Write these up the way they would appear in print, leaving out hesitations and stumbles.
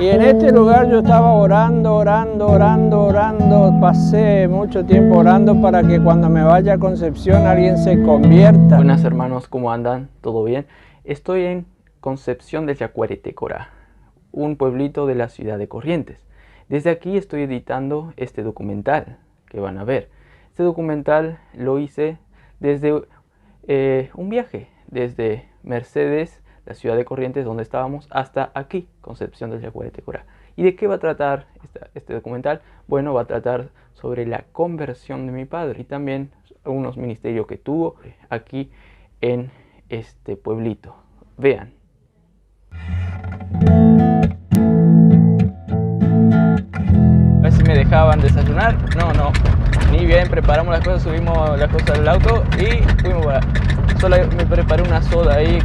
Y en este lugar yo estaba orando, pasé mucho tiempo orando para que cuando me vaya a Concepción alguien se convierta. Buenas hermanos, ¿cómo andan? ¿Todo bien? Estoy en Concepción del Yacuaretecorá, un pueblito de la ciudad de Corrientes. Desde aquí estoy editando este documental que van a ver. Este documental lo hice desde un viaje, desde Mercedes, la ciudad de Corrientes, donde estábamos, hasta aquí, Concepción del Yacuaretecorá. ¿Y de qué va a tratar este documental? Bueno, va a tratar sobre la conversión de mi padre y también algunos ministerios que tuvo aquí en este pueblito. Vean. A ver si me dejaban desayunar. No, ni bien, preparamos las cosas, subimos las cosas al auto y fuimos para... Solo me preparé una soda ahí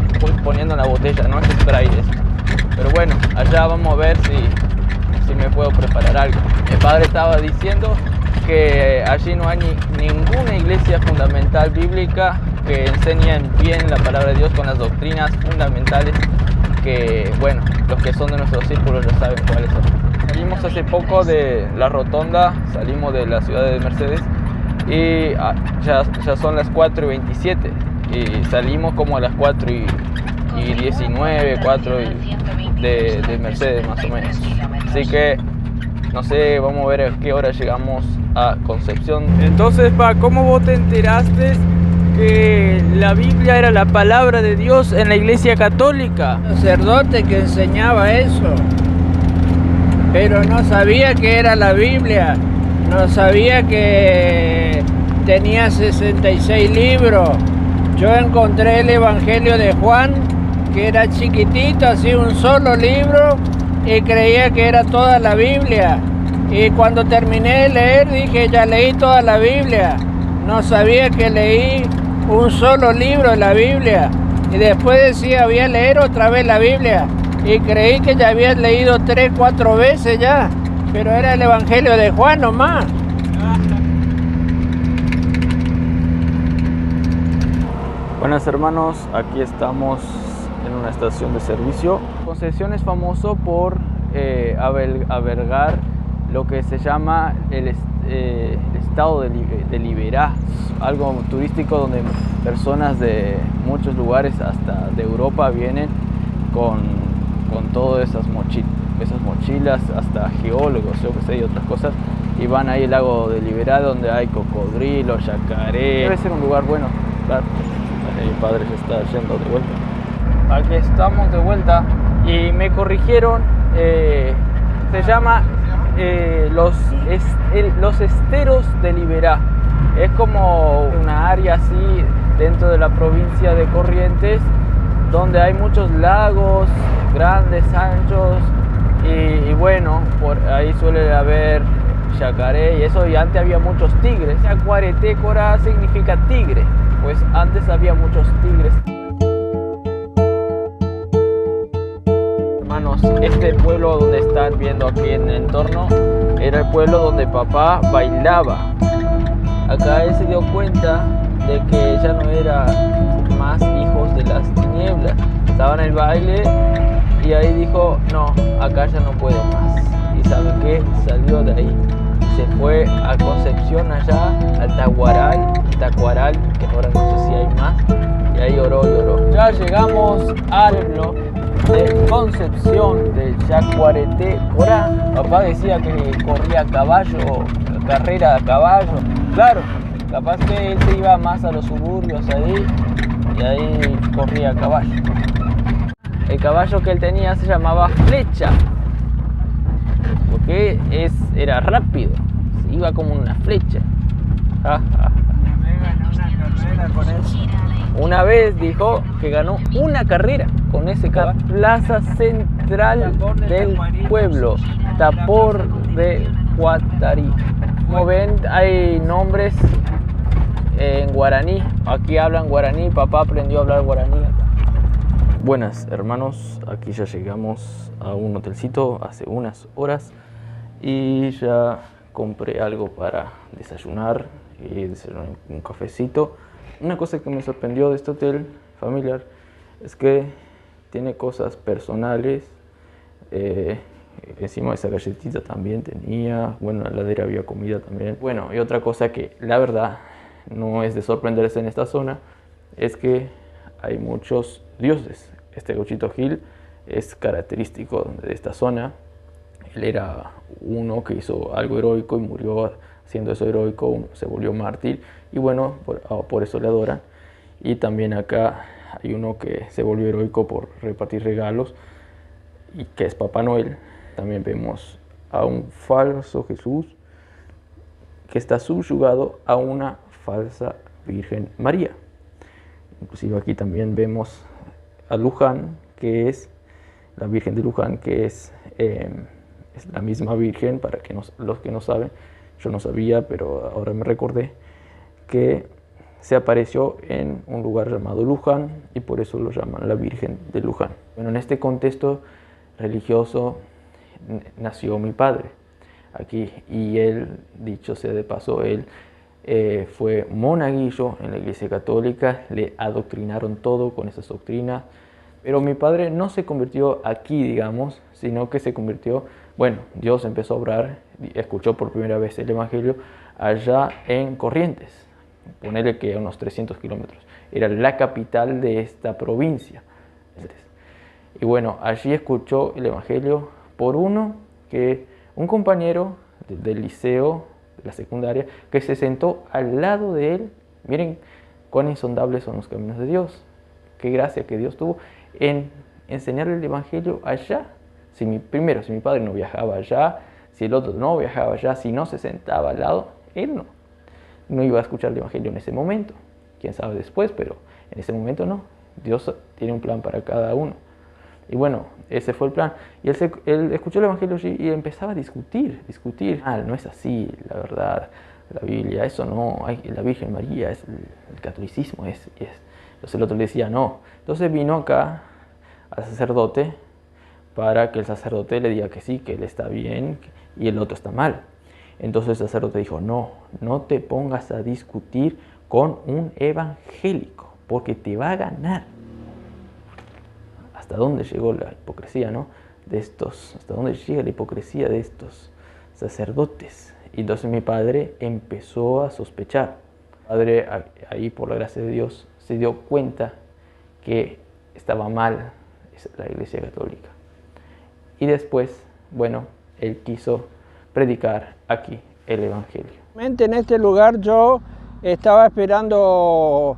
poniendo en la botella, no es spray eso. Pero bueno, allá vamos a ver si me puedo preparar algo. Mi padre estaba diciendo que allí no hay ninguna iglesia fundamental bíblica que enseñen bien la palabra de Dios con las doctrinas fundamentales que, bueno, los que son de nuestros círculos ya saben cuáles son. Salimos hace poco de la rotonda, salimos de la ciudad de Mercedes y ya son las 4:27 y salimos como a las 4:19, 4 de Mercedes más o menos. Así que, no sé, vamos a ver a qué hora llegamos a Concepción. Entonces, ¿cómo vos te enteraste que la Biblia era la palabra de Dios en la Iglesia Católica? Un sacerdote que enseñaba eso, pero no sabía que era la Biblia, no sabía que tenía 66 libros. Yo encontré el Evangelio de Juan, que era chiquitito, así un solo libro, y creía que era toda la Biblia. Y cuando terminé de leer dije, ya leí toda la Biblia. No sabía que leí un solo libro de la Biblia. Y después decía, voy a leer otra vez la Biblia. Y creí que ya había leído 3, 4 veces ya. Pero era el Evangelio de Juan nomás. Buenas hermanos, aquí estamos en una estación de servicio. Concepción es famoso por albergar lo que se llama el estado de Liberá, algo turístico donde personas de muchos lugares, hasta de Europa, vienen con todas esas mochilas, hasta geólogos, yo que sé, y otras cosas, y van ahí al lago de Liberá, donde hay cocodrilos, yacaré. Debe ser un lugar bueno, claro. Mi padre se está yendo de vuelta. Aquí estamos de vuelta y me corrigieron, se llama los esteros de Liberá. Es como una área así dentro de la provincia de Corrientes donde hay muchos lagos grandes, anchos y bueno, por ahí suele haber yacaré y eso, y antes había muchos tigres. Yacuaretecorá significa tigre, pues antes había muchos tigres. Hermanos, este pueblo donde están viendo aquí en el entorno era el pueblo donde papá bailaba. Acá él se dio cuenta de que ya no era más hijos de las tinieblas, estaba en el baile y ahí dijo, no, acá ya no puedo más. ¿Y sabe qué? Salió de ahí. Se fue a Concepción, allá, al Tacuaral, que ahora no sé si hay más, y ahí oró. Ya llegamos al pueblo de Concepción del Yacuaretecorá. Papá decía que corría a caballo, carrera a caballo. Claro, capaz que él se iba más a los suburbios ahí, y ahí corría a caballo. El caballo que él tenía se llamaba Flecha, porque era rápido, iba como una flecha. Una vez dijo que ganó una carrera con ese caballo. Plaza central del pueblo, Tapor de Guatarí. Como ven, hay nombres en guaraní. Aquí hablan guaraní, papá aprendió a hablar guaraní acá. Buenas hermanos, aquí ya llegamos a un hotelcito hace unas horas y ya compré algo para desayunar y desayunar un cafecito. Una cosa que me sorprendió de este hotel familiar es que tiene cosas personales encima de esa galletita también tenía, bueno, en la heladera había comida también. Bueno, y otra cosa que la verdad no es de sorprenderse en esta zona, es que hay muchos dioses. Este Gauchito Gil es característico de esta zona. Él era uno que hizo algo heroico y murió haciendo eso heroico, se volvió mártir y bueno, por eso le adoran. Y también acá hay uno que se volvió heroico por repartir regalos y que es Papá Noel. También vemos a un falso Jesús que está subyugado a una falsa Virgen María. Inclusive aquí también vemos a Luján, que es la Virgen de Luján, que es la misma Virgen, para que los que no saben, yo no sabía, pero ahora me recordé, que se apareció en un lugar llamado Luján y por eso lo llaman la Virgen de Luján. Bueno, en este contexto religioso nació mi padre aquí y él, dicho sea de paso, él fue monaguillo en la Iglesia Católica, le adoctrinaron todo con esas doctrinas, pero mi padre no se convirtió aquí, digamos, sino que se convirtió, bueno, Dios empezó a obrar, escuchó por primera vez el Evangelio allá en Corrientes, ponele que a unos 300 kilómetros, era la capital de esta provincia. Y bueno, allí escuchó el Evangelio por un compañero del liceo, de la secundaria, que se sentó al lado de él. Miren cuán insondables son los caminos de Dios, qué gracia que Dios tuvo en enseñarle el Evangelio allá. Si mi padre no viajaba allá, si el otro no viajaba allá, si no se sentaba al lado, él no iba a escuchar el Evangelio en ese momento. Quién sabe después, pero en ese momento no. Dios tiene un plan para cada uno. Y bueno, ese fue el plan. Y él escuchó el Evangelio y empezaba a discutir. No es así, la verdad, la Biblia, eso no, la Virgen María, es el catolicismo, Entonces el otro le decía no. Entonces vino acá al sacerdote para que el sacerdote le diga que sí, que él está bien y el otro está mal. Entonces el sacerdote dijo, no te pongas a discutir con un evangélico, porque te va a ganar. ¿Hasta dónde llegó la hipocresía, no? ¿Hasta dónde llega la hipocresía de estos sacerdotes? Y entonces mi padre empezó a sospechar. Mi padre, ahí por la gracia de Dios, se dio cuenta que estaba mal la Iglesia Católica. Y después, bueno, él quiso predicar aquí el Evangelio. En este lugar yo estaba esperando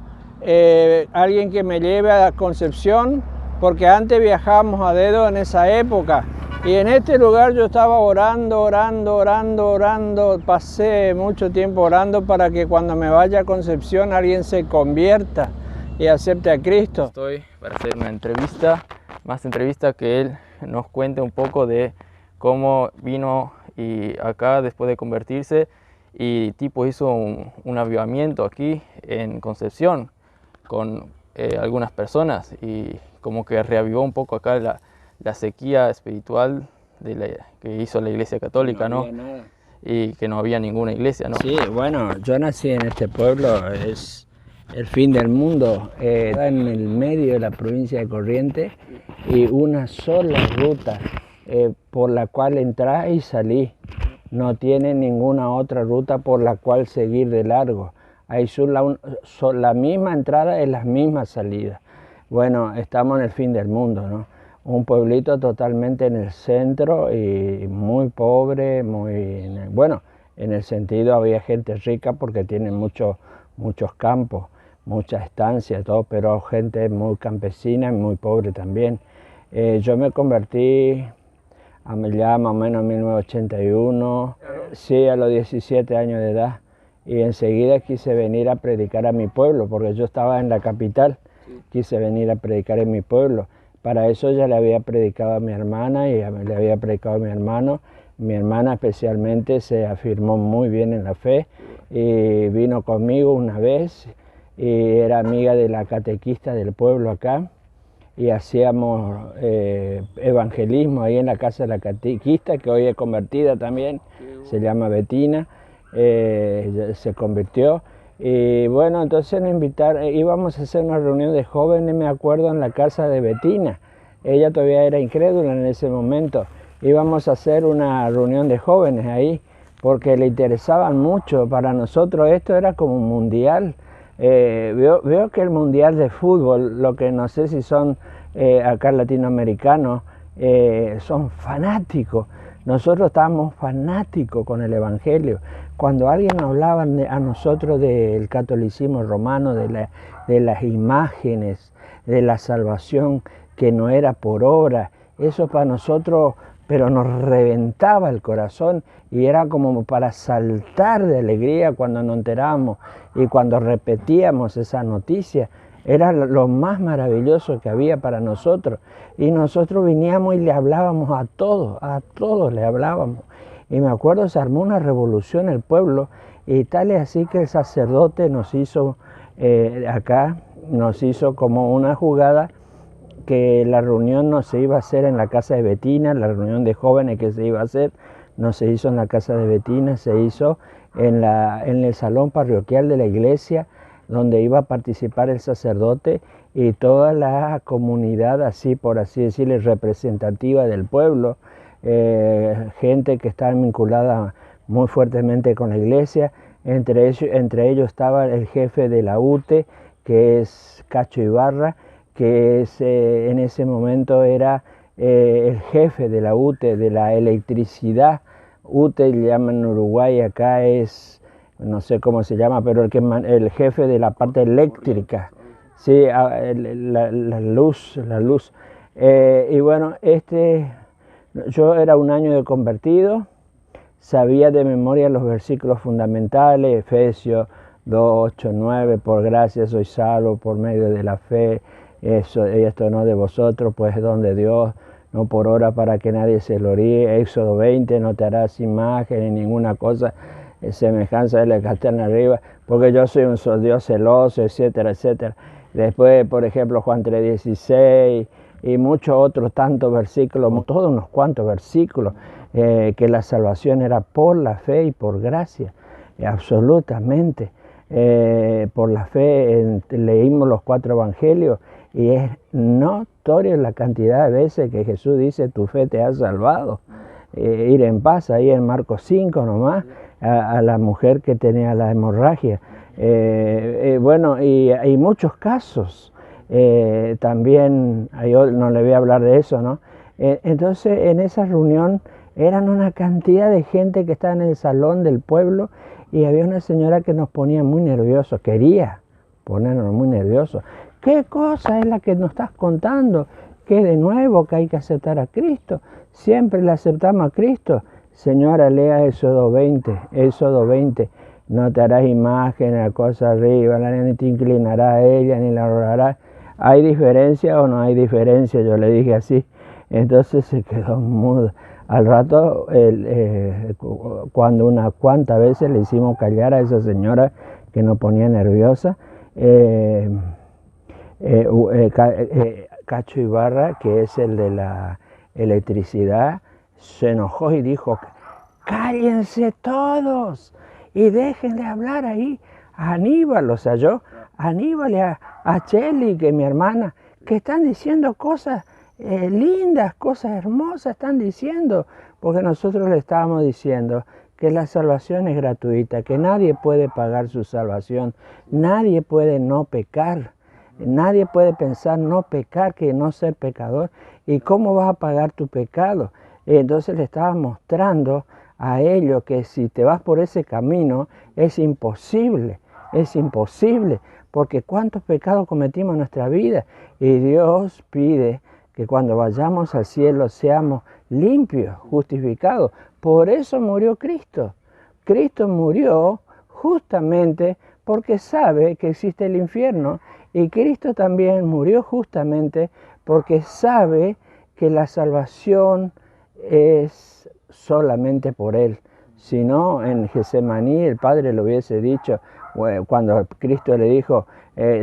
alguien que me lleve a Concepción, porque antes viajábamos a dedo en esa época. Y en este lugar yo estaba orando, pasé mucho tiempo orando para que cuando me vaya a Concepción alguien se convierta y acepte a Cristo. Estoy para hacer una entrevista, más entrevista que él nos cuente un poco de cómo vino y acá después de convertirse y tipo hizo un avivamiento aquí en Concepción con algunas personas y como que reavivó un poco acá la sequía espiritual que hizo la Iglesia Católica, ¿no? Nada. Y que no había ninguna iglesia, ¿no? Sí, bueno, yo nací en este pueblo, es el fin del mundo, en el medio de la provincia de Corrientes y una sola ruta por la cual entrar y salir. No tiene ninguna otra ruta por la cual seguir de largo. Hay la misma entrada es la misma salida. Bueno, estamos en el fin del mundo, ¿no? Un pueblito totalmente en el centro y muy pobre, bueno, en el sentido había gente rica porque tienen muchos campos, muchas estancias, todo, pero gente muy campesina y muy pobre también. Yo me convertí ya más o menos en 1981, sí, a los 17 años de edad, y enseguida quise venir a predicar a mi pueblo, porque yo estaba en la capital, quise venir a predicar en mi pueblo. Para eso ya le había predicado a mi hermana y le había predicado a mi hermano. Mi hermana especialmente se afirmó muy bien en la fe y vino conmigo una vez y era amiga de la catequista del pueblo acá y hacíamos evangelismo ahí en la casa de la catequista, que hoy es convertida también, se llama Betina, se convirtió. Y bueno, entonces nos invitaron, íbamos a hacer una reunión de jóvenes, me acuerdo, en la casa de Betina. Ella todavía era incrédula en ese momento, íbamos a hacer una reunión de jóvenes ahí, porque le interesaban mucho. Para nosotros esto era como un mundial. Veo que el mundial de fútbol, lo que no sé si son acá latinoamericanos, son fanáticos. Nosotros estábamos fanáticos con el Evangelio. Cuando alguien hablaba a nosotros del catolicismo romano, de las imágenes, de la salvación que no era por obra, eso para nosotros, pero nos reventaba el corazón y era como para saltar de alegría cuando nos enterábamos y cuando repetíamos esa noticia. Era lo más maravilloso que había para nosotros. Y nosotros veníamos y le hablábamos a todos le hablábamos. Y me acuerdo, se armó una revolución en el pueblo, y tal es así que el sacerdote nos hizo, nos hizo como una jugada, que la reunión no se iba a hacer en la casa de Betina, la reunión de jóvenes que se iba a hacer, no se hizo en la casa de Betina, se hizo en el salón parroquial de la iglesia, donde iba a participar el sacerdote y toda la comunidad, así por así decirlo, representativa del pueblo, gente que estaba vinculada muy fuertemente con la iglesia. Entre ellos estaba el jefe de la UTE, que es Cacho Ibarra, que en ese momento era el jefe de la UTE, de la electricidad. UTE le llaman en Uruguay, acá es, no sé cómo se llama, pero el jefe de la parte eléctrica, sí, la luz. Y bueno, yo era un año de convertido, sabía de memoria los versículos fundamentales, Efesios 2, 8, 9, por gracia soy salvo por medio de la fe, esto no de vosotros, pues es don de Dios, no por obra para que nadie se gloríe. Éxodo 20, no te harás imagen ni ninguna cosa semejanza de la que está en arriba, porque yo soy un Dios celoso, etcétera, etcétera. Después, por ejemplo, Juan 3:16 y muchos otros tantos versículos, todos unos cuantos versículos, que la salvación era por la fe y por gracia, absolutamente. Por la fe leímos los 4 evangelios y es notorio la cantidad de veces que Jesús dice tu fe te ha salvado. Ir en paz, ahí en Marcos 5 nomás, a la mujer que tenía la hemorragia. Bueno, y hay muchos casos, también, yo no le voy a hablar de eso, ¿no? Entonces en esa reunión eran una cantidad de gente que estaba en el salón del pueblo, y había una señora que nos ponía muy nerviosos, quería ponernos muy nerviosos. ¿Qué cosa es la que nos estás contando? Que de nuevo que hay que aceptar a Cristo, siempre le aceptamos a Cristo. Señora, lea Éxodo 20, no te harás imagen a cosa arriba, ni te inclinarás a ella, ni la adorarás. ¿Hay diferencia o no hay diferencia? Yo le dije así. Entonces se quedó muda. Al rato, cuando unas cuantas veces le hicimos callar a esa señora que nos ponía nerviosa, Cacho Ibarra, que es el de la electricidad, se enojó y dijo, cállense todos y dejen de hablar ahí a Aníbal, o sea yo, a Aníbal y a Cheli, que es mi hermana, que están diciendo cosas lindas, cosas hermosas están diciendo, porque nosotros le estábamos diciendo que la salvación es gratuita, que nadie puede pagar su salvación, nadie puede no pecar, nadie puede pensar no pecar que no ser pecador. ¿Y cómo vas a pagar tu pecado? Entonces le estaba mostrando a ellos que si te vas por ese camino es imposible, porque cuántos pecados cometimos en nuestra vida, y Dios pide que cuando vayamos al cielo seamos limpios, justificados. Por eso murió Cristo. Cristo murió justamente porque sabe que existe el infierno, y Cristo también murió justamente porque sabe que la salvación es solamente por Él. Si no, en Getsemaní el Padre le hubiese dicho, cuando Cristo le dijo,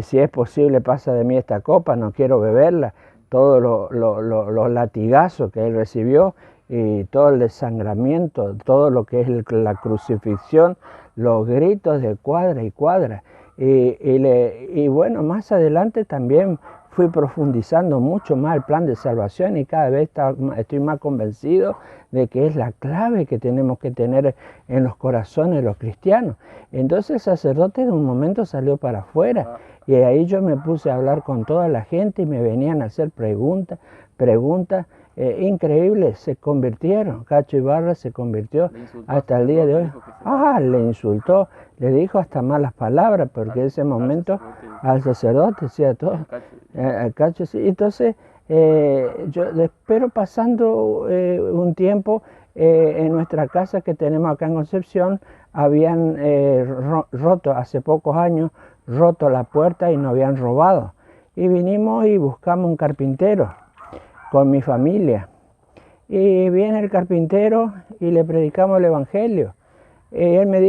si es posible pasa de mí esta copa, no quiero beberla, todos los latigazos que Él recibió y todo el desangramiento, todo lo que es la crucifixión, los gritos de cuadra y cuadra. Y bueno, más adelante también fui profundizando mucho más el plan de salvación y cada vez estoy más convencido de que es la clave que tenemos que tener en los corazones de los cristianos. Entonces el sacerdote de un momento salió para afuera y ahí yo me puse a hablar con toda la gente y me venían a hacer preguntas increíbles, se convirtieron. Cacho Ibarra se convirtió hasta el día de hoy. Le insultó, le dijo hasta malas palabras, porque en ese momento al sacerdote, sí, a todos. Cacho, sí. Entonces, pero pasando un tiempo, en nuestra casa que tenemos acá en Concepción, habían roto, hace pocos años, roto la puerta y nos habían robado. Y vinimos y buscamos un carpintero con mi familia. Y viene el carpintero y le predicamos el Evangelio. Él me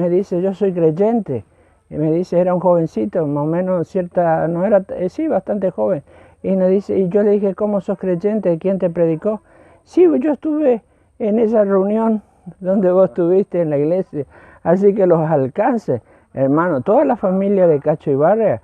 dice, yo soy creyente. Y me dice, era un jovencito, más o menos no era, sí, bastante joven. Y yo le dije, ¿cómo sos creyente? ¿Quién te predicó? Sí, yo estuve en esa reunión donde vos estuviste en la iglesia. Así que los alcances, hermano, toda la familia de Cacho Ibarra,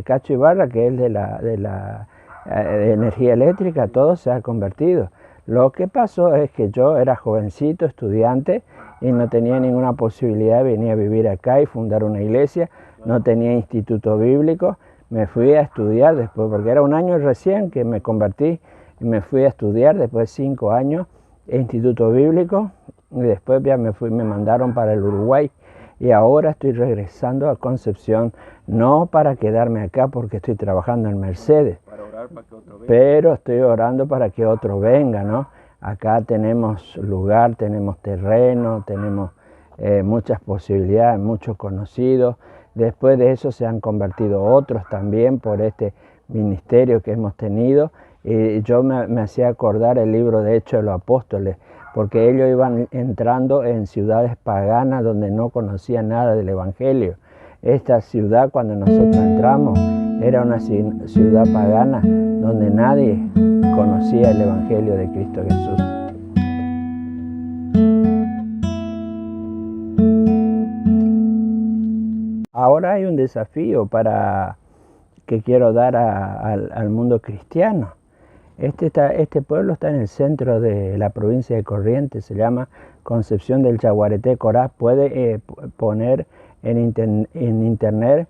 Cacho Ibarra, que es de la energía eléctrica, todo se ha convertido. Lo que pasó es que yo era jovencito, estudiante, y no tenía ninguna posibilidad de venir a vivir acá y fundar una iglesia, no tenía instituto bíblico, me fui a estudiar después, porque era un año recién que me convertí, y me fui a estudiar después de 5 años en instituto bíblico, y después ya me mandaron para el Uruguay, y ahora estoy regresando a Concepción, no para quedarme acá porque estoy trabajando en Mercedes, pero estoy orando para que otro venga, ¿no? Acá tenemos lugar, tenemos terreno, tenemos muchas posibilidades, muchos conocidos. Después de eso se han convertido otros también por este ministerio que hemos tenido. Y yo me hacía acordar el libro de Hechos de los Apóstoles, porque ellos iban entrando en ciudades paganas donde no conocían nada del Evangelio. Esta ciudad, cuando nosotros entramos, era una ciudad pagana donde nadie conocía el Evangelio de Cristo Jesús. Ahora hay un desafío que quiero dar al mundo cristiano. Este pueblo está en el centro de la provincia de Corrientes, se llama Concepción del Yaguareté Corá. Puede poner en internet,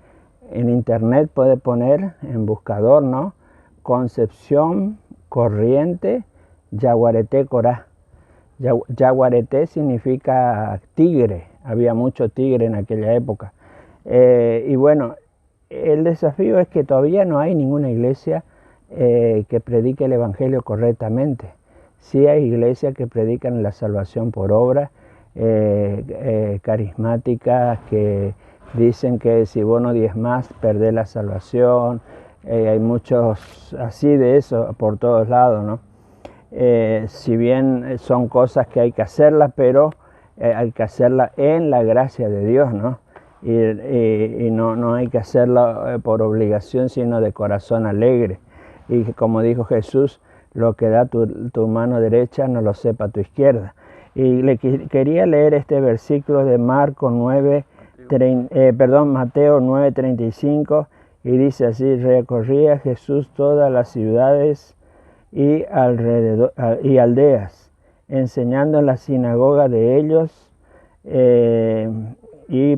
puede poner en buscador, ¿no? Concepción, Corrientes, Yaguareté Corá. Yaguareté significa tigre, había mucho tigre en aquella época. Y bueno, el desafío es que todavía no hay ninguna iglesia que predique el Evangelio correctamente. Sí hay iglesias que predican la salvación por obra, carismáticas, que dicen que si vos no diezmás, perdés la salvación. Hay muchos así de eso por todos lados, ¿no? Si bien son cosas que hay que hacerlas, pero hay que hacerlas en la gracia de Dios, ¿no? Y no hay que hacerlo por obligación, sino de corazón alegre. Y como dijo Jesús, lo que da tu mano derecha no lo sepa tu izquierda. Y quería leer este versículo de Mateo 9:35, y dice así: recorría Jesús todas las ciudades y aldeas, enseñando en la sinagoga de ellos y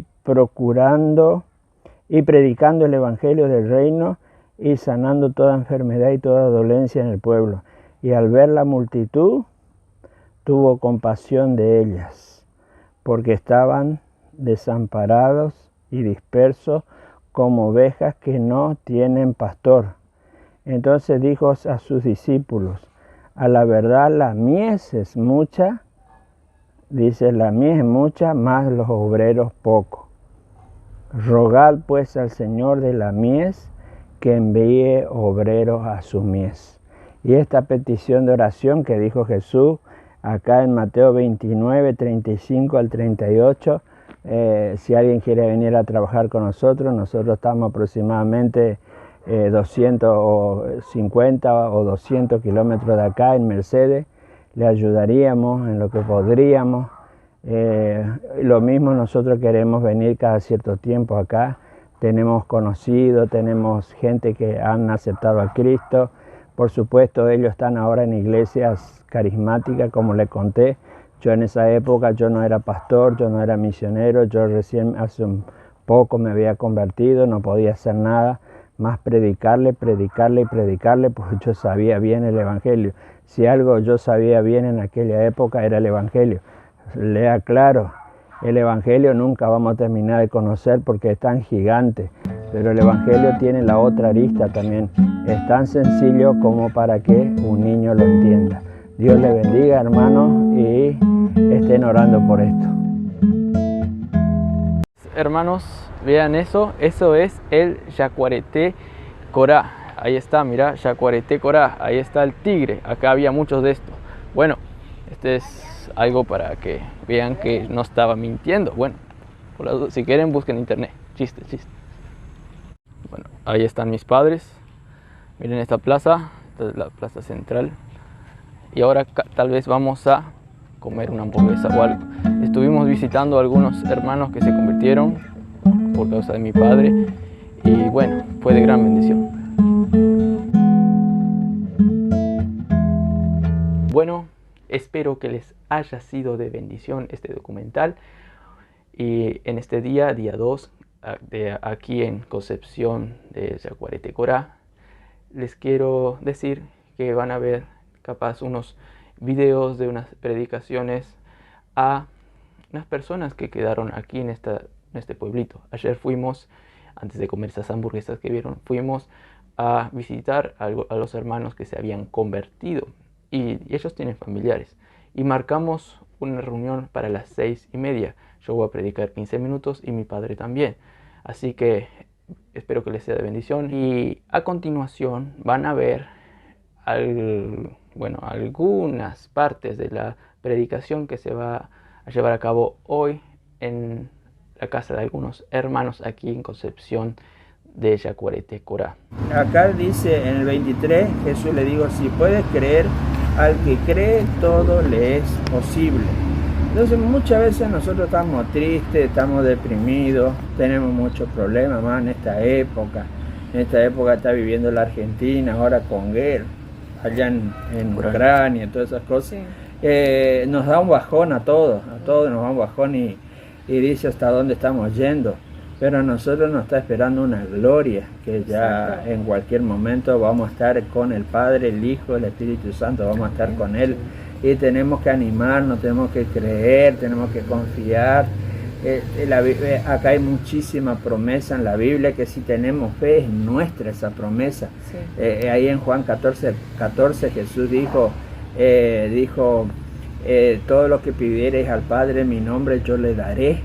predicando el evangelio del reino y sanando toda enfermedad y toda dolencia en el pueblo. Y al ver la multitud, tuvo compasión de ellas, porque estaban desamparados y dispersos como ovejas que no tienen pastor. Entonces dijo a sus discípulos: a la verdad la mies es mucha, dice, la mies es mucha, mas los obreros pocos. Rogad pues al Señor de la mies que envíe obreros a su mies. Y esta petición de oración que dijo Jesús acá en Mateo 29, 35 al 38, si alguien quiere venir a trabajar con nosotros estamos aproximadamente 250 o 200 kilómetros de acá en Mercedes, le ayudaríamos en lo que podríamos. Lo mismo nosotros queremos venir cada cierto tiempo acá tenemos conocidos, tenemos gente que han aceptado a Cristo. Por supuesto, ellos están ahora en iglesias carismáticas, como les conté. Yo en esa época yo no era pastor, yo no era misionero, yo recién hace un poco me había convertido, no podía hacer nada más predicarle, porque yo sabía bien el Evangelio. Si algo yo sabía bien en aquella época era el Evangelio. Le aclaro, el Evangelio nunca vamos a terminar de conocer porque es tan gigante, pero el Evangelio tiene la otra arista también. Es tan sencillo como para que un niño lo entienda. Dios le bendiga, hermanos, y estén orando por esto. Hermanos, vean eso es el Yacuareté Corá. Ahí está, mira, Yacuareté Corá, ahí está el tigre, acá había muchos de estos. Bueno, este es algo para que vean que no estaba mintiendo. Bueno, si quieren busquen en internet, chiste. Bueno, ahí están mis padres, miren esta plaza, esta es la plaza central. Y ahora tal vez vamos a comer una hamburguesa o algo. Estuvimos visitando a algunos hermanos que se convirtieron por causa de mi padre y bueno, fue de gran bendición. Bueno, espero que les haya sido de bendición este documental y en este día 2 aquí en Concepción de Yacuareté Corá, les quiero decir que van a ver capaz unos videos de unas predicaciones a unas personas que quedaron aquí en este pueblito. Ayer fuimos, antes de comer esas hamburguesas que vieron, fuimos a visitar a los hermanos que se habían convertido y ellos tienen familiares y marcamos una reunión para las 6:30. Yo voy a predicar 15 minutos y mi padre también, así que espero que les sea de bendición. Y a continuación van a ver algunas partes de la predicación que se va a llevar a cabo hoy en la casa de algunos hermanos aquí en Concepción de Yacuareté Corá. Acá dice en el 23, Jesús le dijo, si puedes creer, al que cree todo le es posible. Entonces muchas veces nosotros estamos tristes, estamos deprimidos, tenemos muchos problemas más en esta época. En esta época está viviendo la Argentina ahora con guerra, allá en Ucrania, todas esas cosas. Sí. Nos da un bajón a todos nos da un bajón y dice hasta dónde estamos yendo. Pero a nosotros nos está esperando una gloria, que ya en cualquier momento vamos a estar con el Padre, el Hijo, el Espíritu Santo, vamos a estar con Él. Y tenemos que animarnos, tenemos que creer, tenemos que confiar. Acá hay muchísima promesa en la Biblia, que si tenemos fe es nuestra esa promesa. Sí. Ahí en Juan 14 Jesús dijo, todo lo que pidiereis al Padre en mi nombre yo le daré.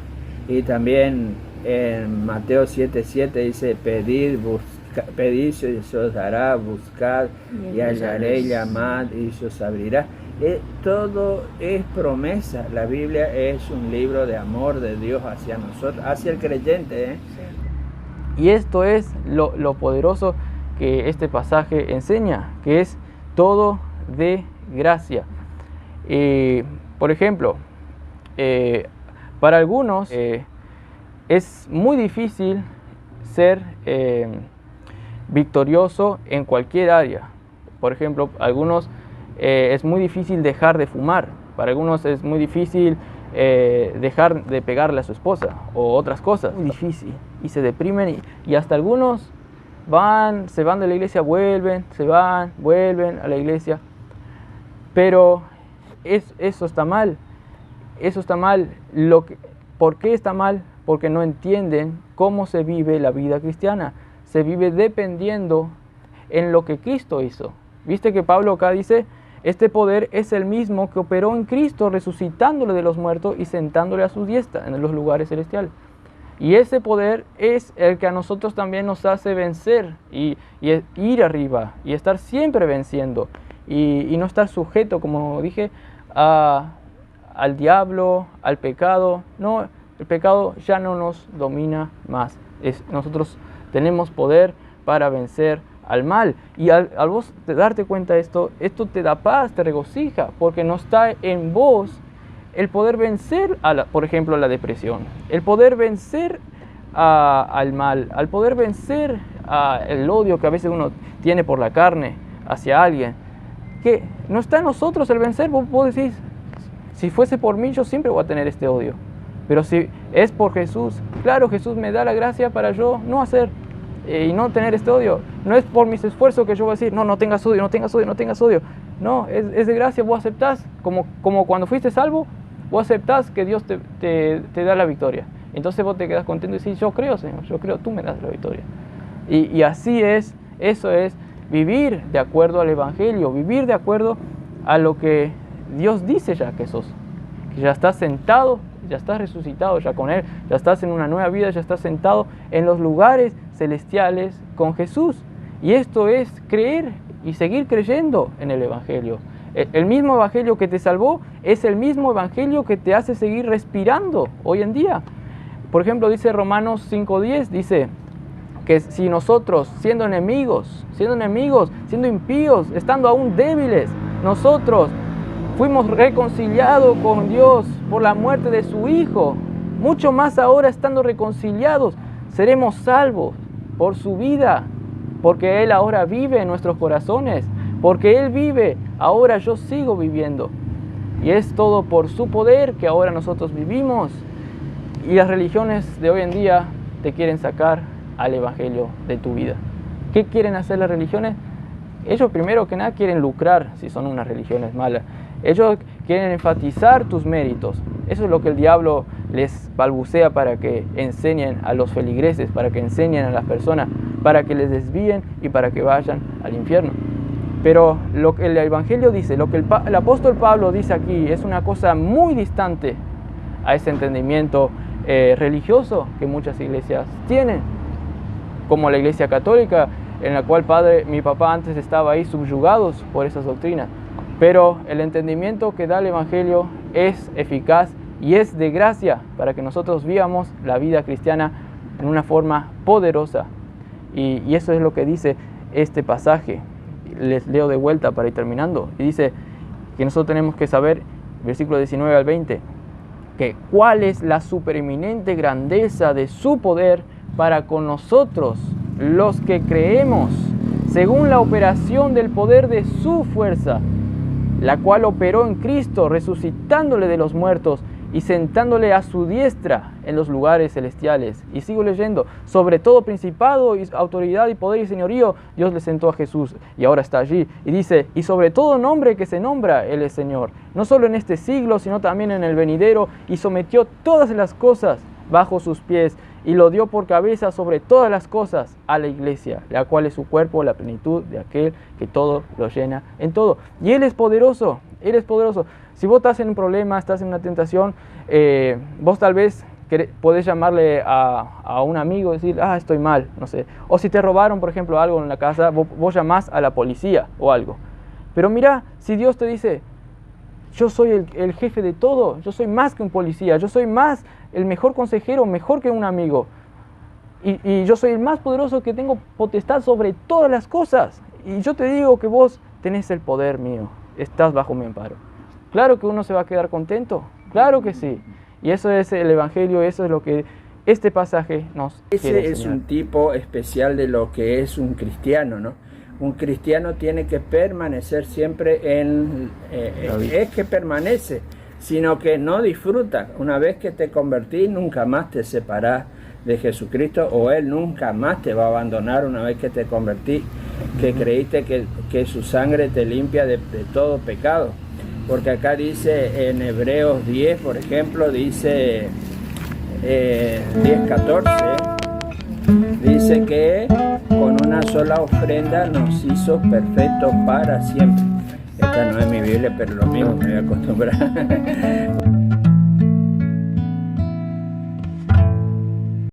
Y también en Mateo 7:7 dice, pedid y se os dará, buscad y hallaréis, llamad y se os abrirá. Todo es promesa. La Biblia es un libro de amor de Dios hacia nosotros, hacia el creyente. Sí. Y esto es lo poderoso que este pasaje enseña, que es todo de gracia. Por ejemplo, para algunos es muy difícil ser victorioso en cualquier área. Por ejemplo, algunos es muy difícil dejar de fumar. Para algunos es muy difícil dejar de pegarle a su esposa o otras cosas. Muy difícil. Y se deprimen y hasta algunos se van de la iglesia, vuelven a la iglesia. Pero eso está mal. Eso está mal. ¿Por qué está mal? Porque no entienden cómo se vive la vida cristiana. Se vive dependiendo en lo que Cristo hizo. Viste que Pablo acá dice, este poder es el mismo que operó en Cristo, resucitándole de los muertos y sentándole a su diestra en los lugares celestiales. Y ese poder es el que a nosotros también nos hace vencer y ir arriba y estar siempre venciendo y no estar sujeto, como dije, al diablo, al pecado. No, el pecado ya no nos domina más. Nosotros tenemos poder para vencer al mal. Y al vos darte cuenta de esto te da paz, te regocija, porque no está en vos el poder vencer, por ejemplo, la depresión, el poder vencer al mal, al poder vencer el odio que a veces uno tiene por la carne hacia alguien, que no está en nosotros el vencer. Vos decís, si fuese por mí yo siempre voy a tener este odio, pero si es por Jesús, claro, Jesús me da la gracia para yo no hacer y no tener este odio. No es por mis esfuerzos que yo voy a decir, no tengas odio, no tengas odio, no tengas odio. No, es de gracia. Vos aceptás, como cuando fuiste salvo, vos aceptás que Dios te da la victoria. Entonces vos te quedás contento y decís, yo creo, Señor, yo creo, tú me das la victoria. Y así es, eso es vivir de acuerdo al Evangelio, vivir de acuerdo a lo que Dios dice ya que sos, que ya estás sentado, ya estás resucitado ya con Él, ya estás en una nueva vida, ya estás sentado en los lugares celestiales con Jesús. Y esto es creer y seguir creyendo en el Evangelio. El mismo Evangelio que te salvó es el mismo Evangelio que te hace seguir respirando hoy en día. Por ejemplo, dice Romanos 5:10, dice que si nosotros, siendo enemigos, siendo impíos, estando aún débiles, nosotros fuimos reconciliados con Dios por la muerte de su Hijo, mucho más ahora estando reconciliados, seremos salvos por su vida, porque Él ahora vive en nuestros corazones, porque Él vive, ahora yo sigo viviendo. Y es todo por su poder que ahora nosotros vivimos. Y las religiones de hoy en día te quieren sacar al Evangelio de tu vida. ¿Qué quieren hacer las religiones? Ellos primero que nada quieren lucrar si son unas religiones malas. Ellos quieren enfatizar tus méritos. Eso es lo que el diablo les balbucea para que enseñen a los feligreses, para que enseñen a las personas, para que les desvíen y para que vayan al infierno. Pero lo que el Evangelio dice, lo que el apóstol Pablo dice aquí, es una cosa muy distante a ese entendimiento religioso que muchas iglesias tienen, como la Iglesia Católica, en la cual mi papá antes estaba ahí subyugados por esas doctrinas. Pero el entendimiento que da el Evangelio es eficaz y es de gracia para que nosotros vivamos la vida cristiana en una forma poderosa. Y eso es lo que dice este pasaje. Les leo de vuelta para ir terminando. Y dice que nosotros tenemos que saber, versículo 19 al 20, que cuál es la supereminente grandeza de su poder para con nosotros, los que creemos, según la operación del poder de su fuerza, la cual operó en Cristo, resucitándole de los muertos y sentándole a su diestra en los lugares celestiales. Y sigo leyendo, sobre todo principado, y autoridad y poder y señorío, Dios le sentó a Jesús y ahora está allí. Y dice, y sobre todo nombre que se nombra, Él es Señor, no solo en este siglo, sino también en el venidero, y sometió todas las cosas bajo sus pies, y lo dio por cabeza sobre todas las cosas a la iglesia, la cual es su cuerpo, la plenitud de aquel que todo lo llena en todo. Y Él es poderoso, Él es poderoso. Si vos estás en un problema, estás en una tentación, vos tal vez podés llamarle a un amigo y decir, estoy mal, no sé. O si te robaron, por ejemplo, algo en la casa, vos llamás a la policía o algo. Pero mira, si Dios te dice, yo soy el jefe de todo, yo soy más que un policía, yo soy más el mejor consejero, mejor que un amigo. Y yo soy el más poderoso, que tengo potestad sobre todas las cosas. Y yo te digo que vos tenés el poder mío, estás bajo mi amparo. Claro que uno se va a quedar contento, claro que sí. Y eso es el Evangelio, eso es lo que este pasaje nos quiere enseñar. Ese es un tipo especial de lo que es un cristiano, ¿no? Un cristiano tiene que permanecer siempre es que permanece, sino que no disfruta. Una vez que te convertís, nunca más te separás de Jesucristo, o Él nunca más te va a abandonar una vez que te convertís, que creíste que su sangre te limpia de todo pecado. Porque acá dice en Hebreos 10, por ejemplo, dice 10:14, dice que con una sola ofrenda nos hizo perfectos para siempre. Esta no es mi Biblia, pero lo mismo me voy a acostumbrar.